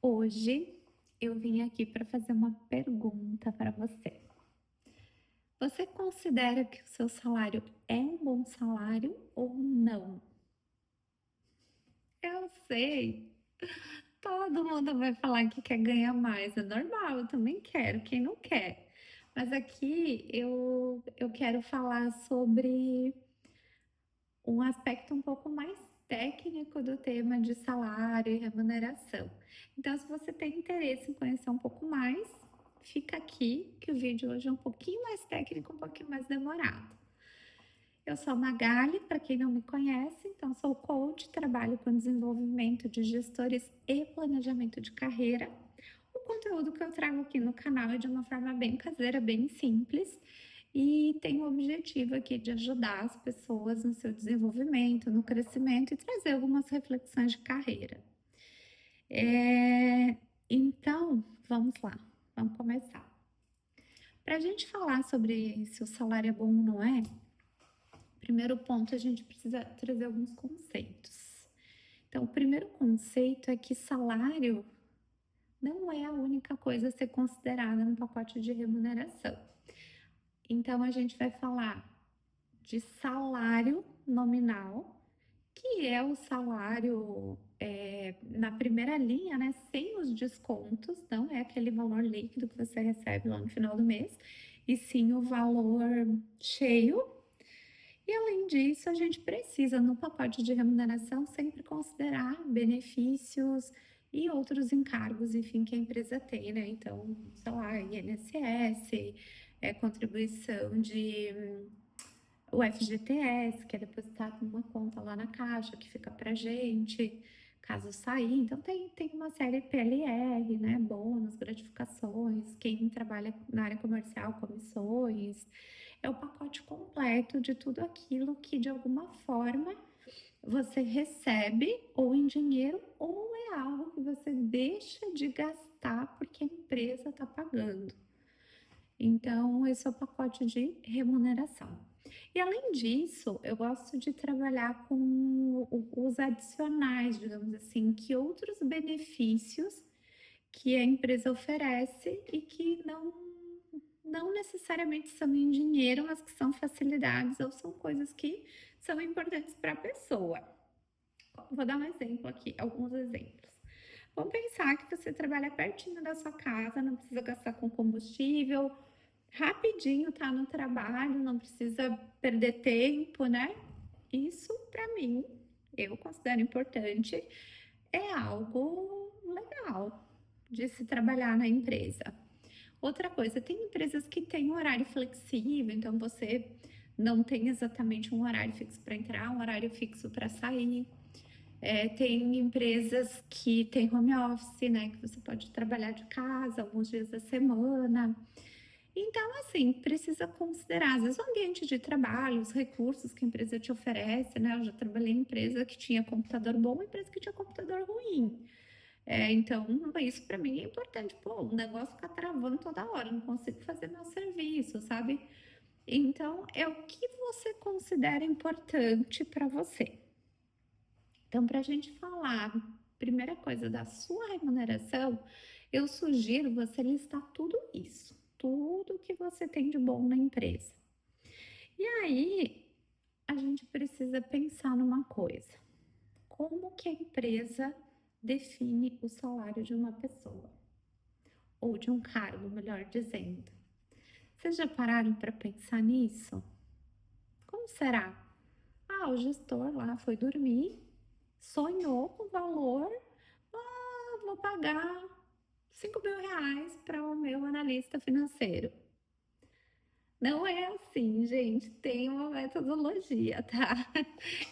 Hoje eu vim aqui para fazer uma pergunta para você. Você considera que o seu salário é um bom salário ou não? Eu sei, todo mundo vai falar que quer ganhar mais, é normal, eu também quero, quem não quer? Mas aqui eu quero falar sobre um aspecto um pouco mais técnico do tema de salário e remuneração. Então, se você tem interesse em conhecer um pouco mais, fica aqui, que o vídeo hoje é um pouquinho mais técnico, um pouquinho mais demorado. Eu sou a Magali, para quem não me conhece, então sou coach, trabalho com desenvolvimento de gestores e planejamento de carreira. O conteúdo que eu trago aqui no canal é de uma forma bem caseira, bem simples, e tem o objetivo aqui de ajudar as pessoas no seu desenvolvimento, no crescimento e trazer algumas reflexões de carreira. Então, vamos lá, vamos começar. Para a gente falar sobre se o salário é bom ou não é, primeiro ponto a gente precisa trazer alguns conceitos. Então, o primeiro conceito é que salário não é a única coisa a ser considerada no pacote de remuneração. Então, a gente vai falar de salário nominal, que é o salário na primeira linha, né, sem os descontos, não é aquele valor líquido que você recebe lá no final do mês, e sim o valor cheio. E além disso, a gente precisa, no pacote de remuneração, sempre considerar benefícios e outros encargos, enfim, que a empresa tem, né? Então, sei lá, INSS, contribuição de o FGTS, que é depositado numa conta lá na Caixa, que fica pra gente, caso sair. Então, tem uma série de PLR, né? Bônus, gratificações, quem trabalha na área comercial, comissões. É o pacote completo de tudo aquilo que, de alguma forma, você recebe ou em dinheiro ou é algo que você deixa de gastar porque a empresa está pagando. Então, esse é o pacote de remuneração. E além disso, eu gosto de trabalhar com os adicionais, digamos assim, que outros benefícios que a empresa oferece e que não necessariamente são em dinheiro, mas que são facilidades ou são coisas que são importantes para a pessoa. Vou dar um exemplo aqui, alguns exemplos. Vamos pensar que você trabalha pertinho da sua casa, não precisa gastar com combustível, rapidinho tá no trabalho, não precisa perder tempo, né? Isso para mim, eu considero importante, é algo legal de se trabalhar na empresa. Outra coisa, tem empresas que têm um horário flexível, então você não tem exatamente um horário fixo para entrar, um horário fixo para sair. Tem empresas que têm home office, né? Que você pode trabalhar de casa alguns dias da semana. Então, assim, precisa considerar, às vezes, o ambiente de trabalho, os recursos que a empresa te oferece, né? Eu já trabalhei em empresa que tinha computador bom e empresa que tinha computador ruim. Então, isso para mim é importante. Pô, o negócio fica travando toda hora, não consigo fazer meu serviço, sabe? Então, é o que você considera importante para você. Então, para a gente falar, primeira coisa, da sua remuneração, eu sugiro você listar tudo isso, tudo que você tem de bom na empresa. E aí, a gente precisa pensar numa coisa: como que a empresa define o salário de uma pessoa? Ou de um cargo, melhor dizendo. Vocês já pararam para pensar nisso? Como será? Ah, o gestor lá foi dormir, sonhou com o valor. Vou pagar R$ 5.000 para o meu analista financeiro. Não é assim, gente, tem uma metodologia, tá?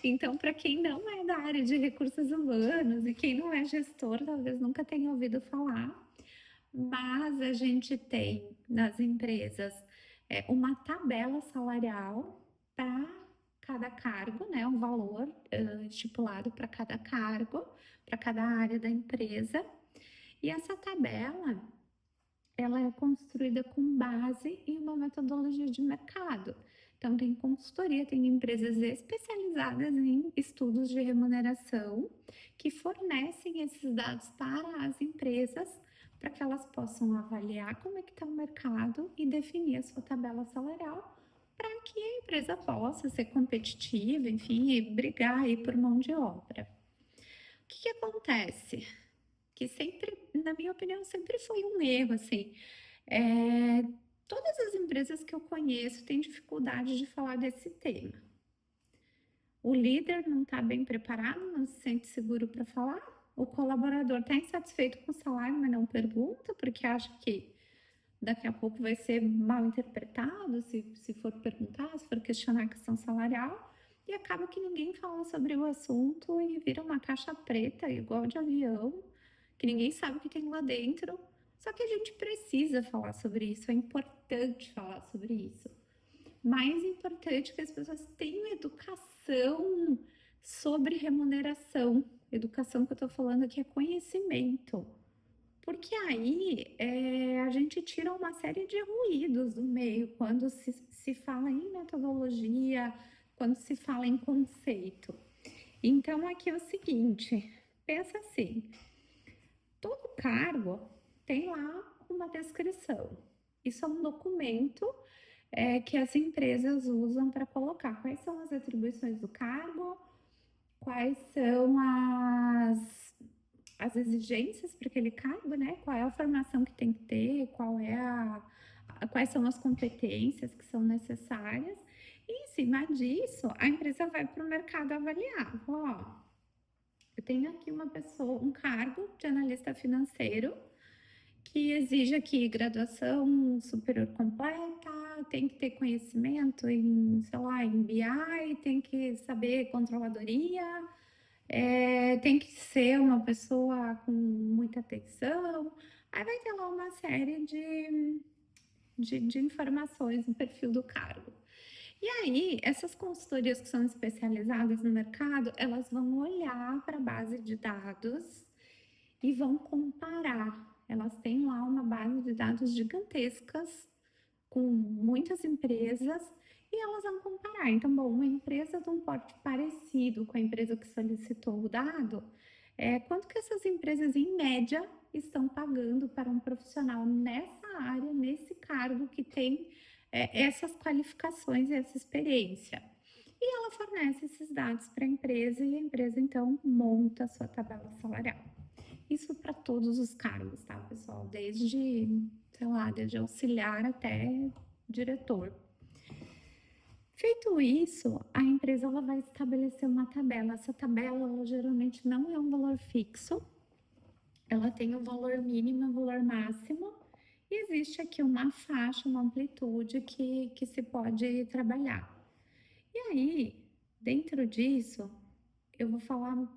Então, para quem não é da área de recursos humanos e quem não é gestor, talvez nunca tenha ouvido falar, mas a gente tem nas empresas uma tabela salarial para cada cargo, né? Um valor estipulado para cada cargo, para cada área da empresa. E essa tabela, ela é construída com base em uma metodologia de mercado. Então, tem consultoria, tem empresas especializadas em estudos de remuneração que fornecem esses dados para as empresas para que elas possam avaliar como é que está o mercado e definir a sua tabela salarial para que a empresa possa ser competitiva, enfim, e brigar aí por mão de obra. O que acontece? Que sempre, na minha opinião, sempre foi um erro, assim. Todas as empresas que eu conheço têm dificuldade de falar desse tema. O líder não está bem preparado, não se sente seguro para falar. O colaborador está insatisfeito com o salário, mas não pergunta, porque acha que daqui a pouco vai ser mal interpretado se for perguntar, se for questionar a questão salarial. E acaba que ninguém fala sobre o assunto e vira uma caixa preta, igual de avião, que ninguém sabe o que tem lá dentro. Só que a gente precisa falar sobre isso, é importante falar sobre isso. Mais importante que as pessoas tenham educação sobre remuneração. Educação que eu tô falando aqui é conhecimento. Porque aí a gente tira uma série de ruídos do meio quando se fala em metodologia, quando se fala em conceito. Então, aqui é o seguinte, pensa assim, todo cargo tem lá uma descrição. Isso é um documento que as empresas usam para colocar quais são as atribuições do cargo, quais são as exigências para aquele cargo, né? Qual é a formação que tem que ter, quais são as competências que são necessárias. E em cima disso, a empresa vai para o mercado avaliar. Ó, eu tenho aqui uma pessoa, um cargo de analista financeiro que exige aqui graduação superior completa, tem que ter conhecimento em, sei lá, em BI, tem que saber controladoria, tem que ser uma pessoa com muita atenção. Aí vai ter lá uma série de informações no perfil do cargo. E aí, essas consultorias que são especializadas no mercado, elas vão olhar para a base de dados e vão comparar. Elas têm lá uma base de dados gigantescas com muitas empresas e elas vão comparar. Então, bom, uma empresa de um porte parecido com a empresa que solicitou o dado, quanto que essas empresas, em média, estão pagando para um profissional nessa área, nesse cargo que tem essas qualificações e essa experiência. E ela fornece esses dados para a empresa e a empresa, então, monta a sua tabela salarial. Isso para todos os cargos, tá, pessoal? Desde, sei lá, desde auxiliar até diretor. Feito isso, a empresa ela vai estabelecer uma tabela. Essa tabela, ela geralmente não é um valor fixo, ela tem um valor mínimo e um valor máximo, e existe aqui uma faixa, uma amplitude que se pode trabalhar. E aí, dentro disso, eu vou falar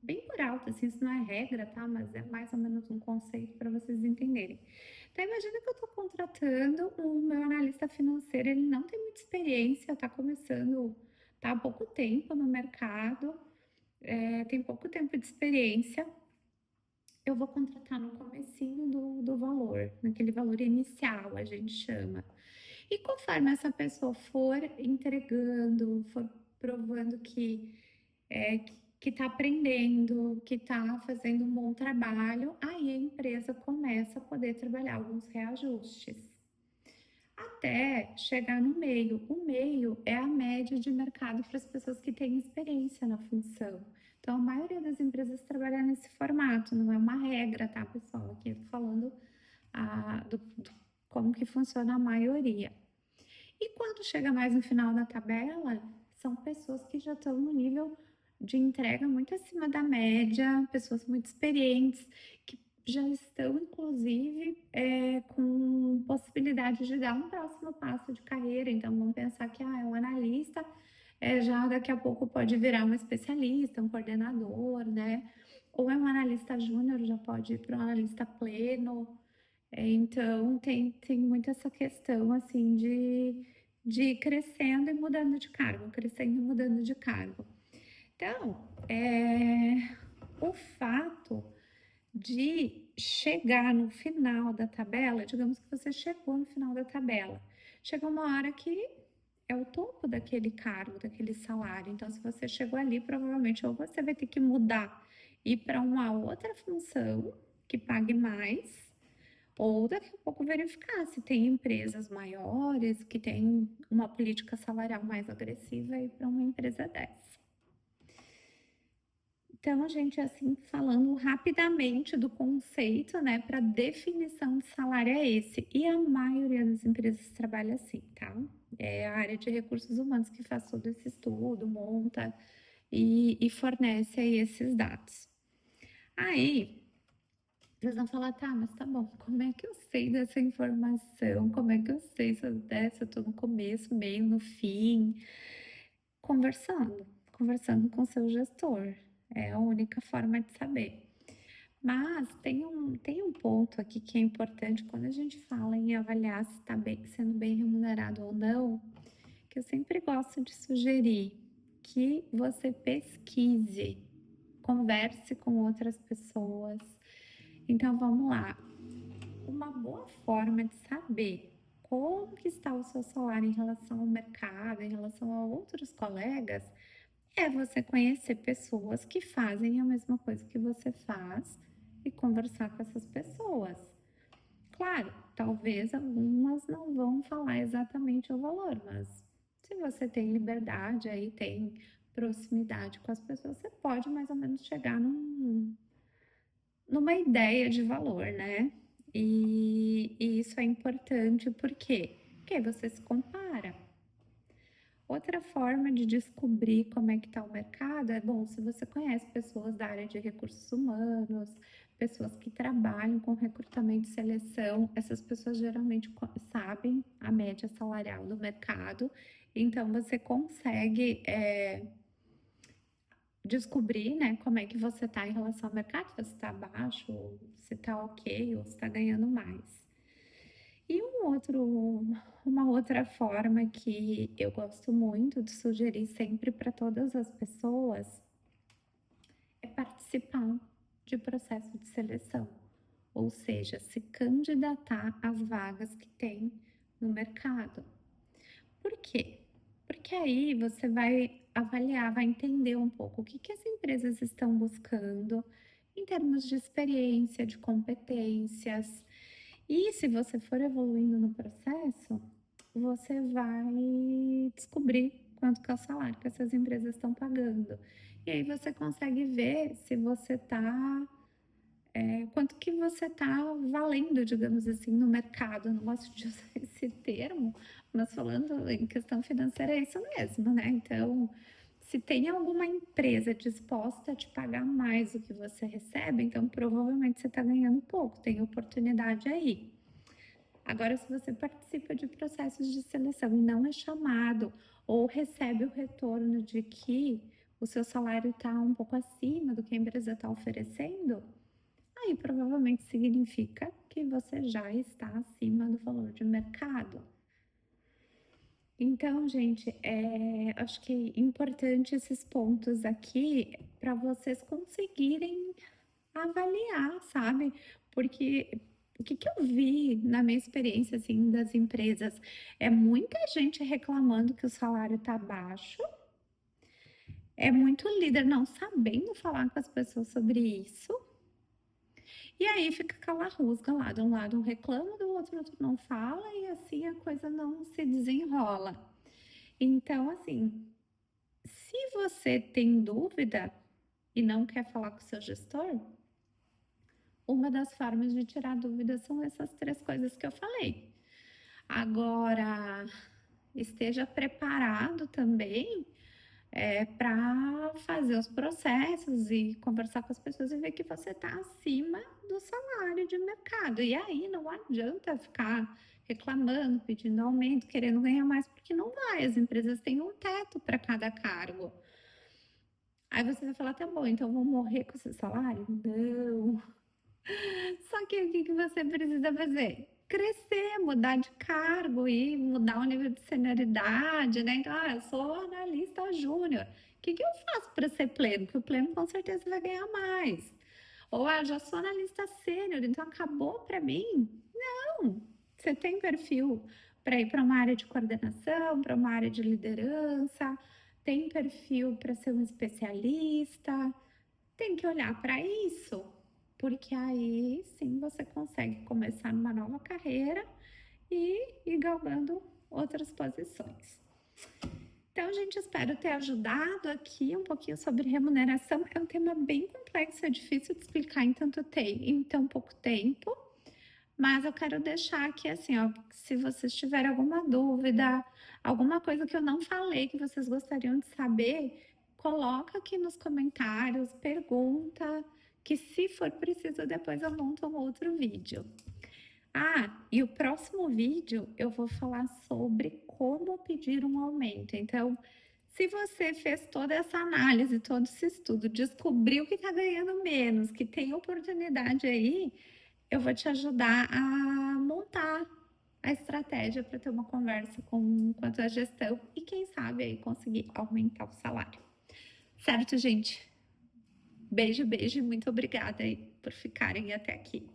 bem por alto, assim, isso não é regra, tá? Mas é mais ou menos um conceito para vocês entenderem. Então, imagina que eu estou contratando o meu analista financeiro, ele não tem muita experiência, está começando, está há pouco tempo no mercado, tem pouco tempo de experiência. Eu vou contratar no comecinho do valor, naquele valor inicial, a gente chama. E conforme essa pessoa for entregando, for provando que está aprendendo, que está fazendo um bom trabalho, aí a empresa começa a poder trabalhar alguns reajustes. Até chegar no meio. O meio é a média de mercado para as pessoas que têm experiência na função. Então, a maioria das empresas trabalha nesse formato, não é uma regra, tá, pessoal? Aqui eu tô falando como que funciona a maioria. E quando chega mais no final da tabela, são pessoas que já estão no nível de entrega muito acima da média, pessoas muito experientes, que já estão, inclusive, com possibilidade de dar um próximo passo de carreira. Então, vamos pensar que é um analista, já daqui a pouco pode virar um especialista, um coordenador, né? Ou é um analista júnior, já pode ir para um analista pleno. Então, tem muito essa questão, assim, de ir crescendo e mudando de cargo, crescendo e mudando de cargo. Então, o fato de chegar no final da tabela, digamos que você chegou no final da tabela, chega uma hora que é o topo daquele cargo, daquele salário. Então, se você chegou ali, provavelmente ou você vai ter que mudar, ir para uma outra função que pague mais, ou daqui a pouco verificar se tem empresas maiores que têm uma política salarial mais agressiva e para uma empresa dessa. Então, a gente, assim, falando rapidamente do conceito, né, para definição de salário é esse. E a maioria das empresas trabalha assim, tá? É a área de recursos humanos que faz todo esse estudo, monta e fornece aí esses dados. Aí, vocês vão falar, tá, mas tá bom, como é que eu sei dessa informação? Como é que eu sei se eu tô no começo, meio, no fim? Conversando com o seu gestor. É a única forma de saber. Mas tem um ponto aqui que é importante quando a gente fala em avaliar se está sendo bem remunerado ou não, que eu sempre gosto de sugerir que você pesquise, converse com outras pessoas. Então vamos lá. Uma boa forma de saber como que está o seu salário em relação ao mercado, em relação a outros colegas, é você conhecer pessoas que fazem a mesma coisa que você faz e conversar com essas pessoas. Claro, talvez algumas não vão falar exatamente o valor, mas se você tem liberdade aí, tem proximidade com as pessoas, você pode mais ou menos chegar numa ideia de valor, né? E isso é importante por quê? Porque você se compara. Outra forma de descobrir como é que está o mercado é, bom, se você conhece pessoas da área de recursos humanos, pessoas que trabalham com recrutamento e seleção, essas pessoas geralmente sabem a média salarial do mercado, então você consegue descobrir, né, como é que você está em relação ao mercado, se está abaixo, se está ok, ou se está ganhando mais. E uma outra forma que eu gosto muito de sugerir sempre para todas as pessoas é participar de processo de seleção, ou seja, se candidatar às vagas que tem no mercado. Por quê? Porque aí você vai avaliar, vai entender um pouco o que, que as empresas estão buscando em termos de experiência, de competências. E se você for evoluindo no processo, você vai descobrir quanto que é o salário que essas empresas estão pagando. E aí você consegue ver se você está quanto que você está valendo, digamos assim, no mercado. Eu não gosto de usar esse termo, mas falando em questão financeira é isso mesmo, né? Então, se tem alguma empresa disposta a te pagar mais do que você recebe, então provavelmente você está ganhando pouco, tem oportunidade aí. Agora, se você participa de processos de seleção e não é chamado ou recebe o retorno de que o seu salário está um pouco acima do que a empresa está oferecendo, aí provavelmente significa que você já está acima do valor de mercado. Então, gente, acho que é importante esses pontos aqui para vocês conseguirem avaliar, sabe? Porque o que eu vi na minha experiência assim das empresas é muita gente reclamando que o salário está baixo, é muito líder não sabendo falar com as pessoas sobre isso. E aí fica aquela rusga lá, de um lado um reclama, do outro não fala, e assim a coisa não se desenrola. Então, assim, se você tem dúvida e não quer falar com o seu gestor, uma das formas de tirar dúvidas são essas três coisas que eu falei. Agora, esteja preparado também para fazer os processos e conversar com as pessoas e ver que você está acima do salário de mercado. E aí não adianta ficar reclamando, pedindo aumento, querendo ganhar mais, porque não vai. As empresas têm um teto para cada cargo. Aí você vai falar, tá bom, então eu vou morrer com esse salário? Não. Só que o que você precisa fazer? Crescer, mudar de cargo e mudar o nível de senioridade, né? Então, eu sou analista júnior. O que eu faço para ser pleno? Porque o pleno com certeza vai ganhar mais. Ou, já sou analista sênior, então acabou para mim? Não, você tem perfil. para ir para uma área de coordenação, para uma área de liderança, tem perfil para ser um especialista, tem que olhar para isso, porque aí sim você consegue começar numa nova carreira e ir galgando outras posições. Então, gente, espero ter ajudado aqui um pouquinho sobre remuneração. É um tema bem complexo, é difícil de explicar em tão pouco tempo. Mas eu quero deixar aqui assim, ó, se vocês tiverem alguma dúvida, alguma coisa que eu não falei que vocês gostariam de saber, coloca aqui nos comentários, pergunta, que se for preciso depois eu monto um outro vídeo. E o próximo vídeo eu vou falar sobre como pedir um aumento. Então, se você fez toda essa análise, todo esse estudo, descobriu que está ganhando menos, que tem oportunidade aí, eu vou te ajudar a montar a estratégia para ter uma conversa com a tua gestão e quem sabe aí conseguir aumentar o salário. Certo, gente? Beijo, beijo e muito obrigada aí por ficarem até aqui.